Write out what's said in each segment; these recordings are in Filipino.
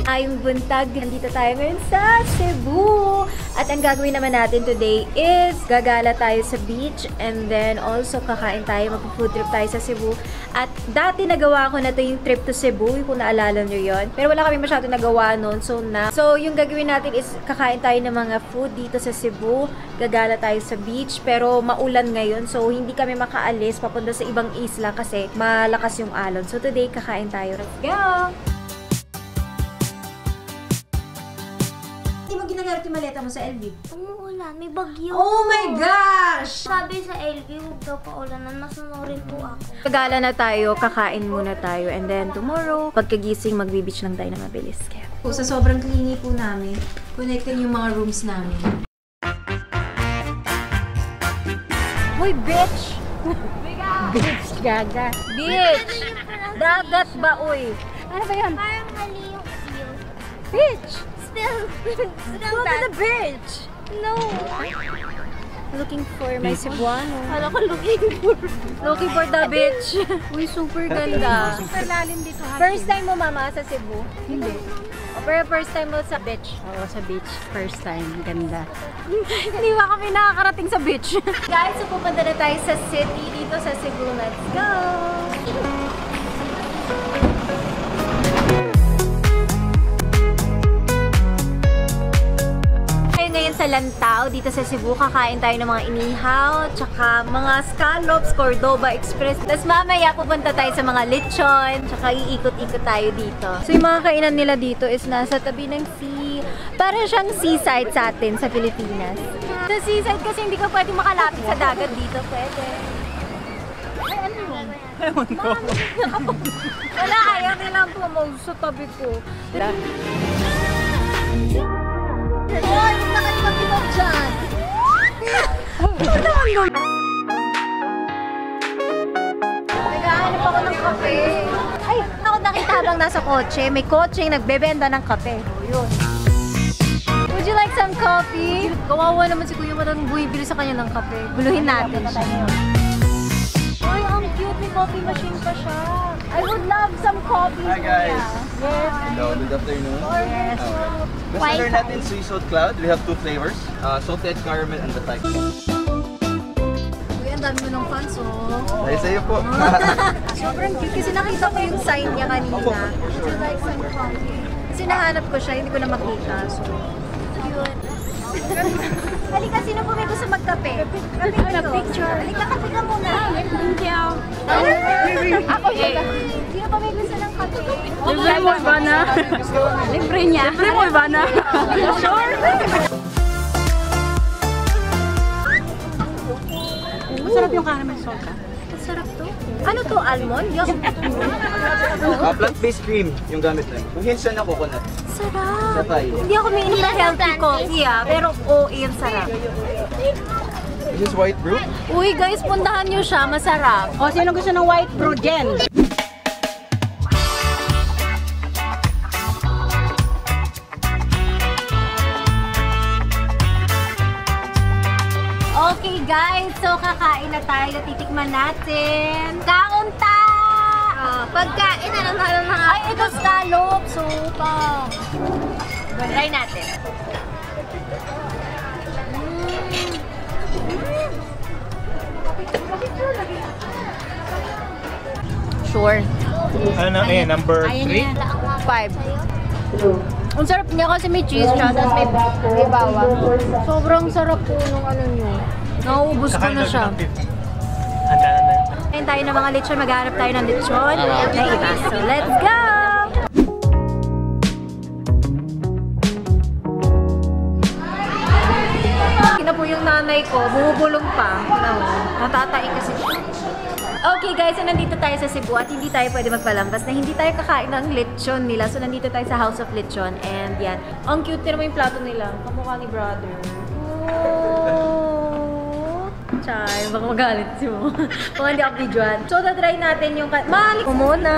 Ayong buntag, nandito tayo ngayon sa Cebu. At ang gagawin naman natin today is gagala tayo sa beach and then also kakain tayo, mag-food trip tayo sa Cebu. At dati nagawa ko na to yung trip to Cebu, kung naalala nyo yon. Pero wala kami masyado nagawa noon, so yung gagawin natin is kakain tayo ng mga food dito sa Cebu. Gagala tayo sa beach, pero maulan ngayon, so hindi kami makaalis papunta sa ibang isla kasi malakas yung alon. So today, kakain tayo. Let's go! Hindi mo ginagamit yung maleta mo sa LV? Umuulan, may bagyo. Oh my gosh! Sabi sa LV, huwag daw pa ulanan, masunurin po ako. Gagala na tayo, kakain muna tayo, and then tomorrow, pagkagising, magbe-beach lang tayo na mabilis. Kaya sa sobrang cleany po namin, connected yung mga rooms namin. Hoy, bitch! Bitch, gaga. Bitch! Dagat ba, uy? Ano ba yan? Parang mali yung view. Bitch! Still Go to the beach! No. Looking for my Cebuano. Hala ko looking for the beach. Uy, super ganda. Super lalim dito. First time mo, mama, sa Cebu? Hindi. Pero first time mo sa beach? Oo, sa beach. First time. Ganda. Hindi ba kami nakakarating sa beach? Guys, so pupunta na tayo sa city dito sa Cebu. Let's go! Ngayon sa Lantau, dito sa Cebu, kakain tayo ng mga inihaw, tsaka mga scallops, Cordoba Express. Tapos mamaya pupunta tayo sa mga lechon, tsaka iikot-ikot tayo dito. So yung mga kainan nila dito is nasa tabi ng sea. Parang siyang seaside sa atin sa Pilipinas. Sa seaside kasi hindi ka pwede makalapit sa dagat dito. Pwede. Ay, ano yun? Ewan ko. Wala, ayaw nilang pumaw sa tabi ko. Hoy! Nakalimag-imag dyan! Naghahanap ako ng kape. Ay! Ako nakita habang nasa kotse. May kotseng nagbebenta ng kape. Yun. Would you like some coffee? Kawawa naman si Kuya Matang buibili sa kanya ng kape. Guluhin natin siya. Ay, ang cute. May coffee machine pa siya. I would love some coffee. Hi guys. Yes. Hello, good afternoon. Yes. Best seller natin, Sea Salt Cloud. We have two flavors, salted caramel and the Thai. Uy, ang dami mo ng fans, oh. Dahil sa'yo po. Sobrang cute kasi nakita ko yung sign niya kanina. Would you like some coffee? Kasi nahanap ko siya, hindi ko na makita. So, cute. Halika, sino po may gusto magkape? Picture. Halika, kape ka muna. Thank you. Ako siya. Sino pa may gusto ng kape? Libre mo, Ivana. Libre niya. Libre mo, Ivana. Sure. Masarap yung caramel salt. Masarap to. Ano to? Almond? Yung Plant-based cream yung gamit namin. Kung hints na coconut. sarap. Sa Thai. Hindi ako may inom ng healthy coffee pero yung sarap. This is white brew. Uy guys, puntahan nyo siya. Masarap. O, sino gusto ng white brew, Jen? Okay guys, so kakain na tayo. Titikman natin. Kaunta! Pagkain, ano na Ay, ito scallop. Sopa. Try natin. Sure. Ano number 3? 5. Ang sarap niya kasi may cheese siya, tapos may bawang. Sobrang sarap po nung ano nyo. Nauubos ko na siya. Handa na. Kain tayo ng mga lechon, maghanap tayo ng lechon na iba. So, let's go! Kina po yung nanay ko, bumubulong pa. Natatain kasi siya. Okay guys, so nandito tayo sa Cebu at hindi tayo pwede magpalampas na hindi tayo kakain ng lechon nila. So nandito tayo sa House of Lechon and yan. Ang cute naman yung plato nila. Kamukha ni brother. Oh! Char, baka magalit si mo. Baka hindi ako videoan. So tatry natin yung... Malik mo muna!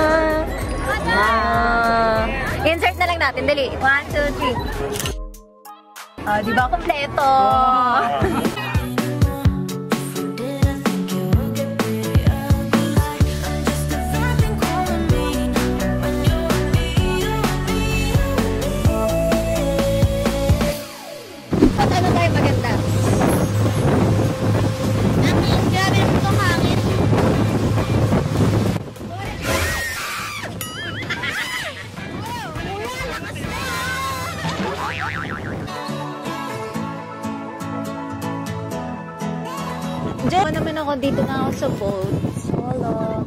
Insert na lang natin. Dali. 1, 2, 3. Diba kompleto? nandito na ako sa boat. Solo.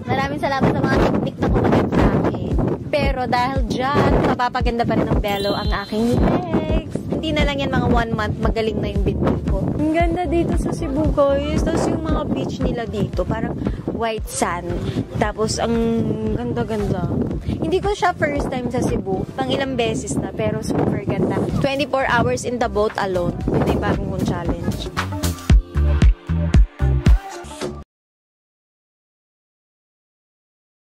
Maraming salamat sa mga technique na kumaganda sa akin. Pero dahil dyan, mapapaganda pa rin ng bello ang aking legs. Hindi na lang yan mga 1 month, magaling na yung bitbit ko. Ang ganda dito sa Cebu, guys. Tapos yung mga beach nila dito, parang white sand. Tapos ang ganda-ganda. Hindi ko siya first time sa Cebu. Pang ilang beses na, pero super ganda. 24 hours in the boat alone. Yun ay bagong kong challenge.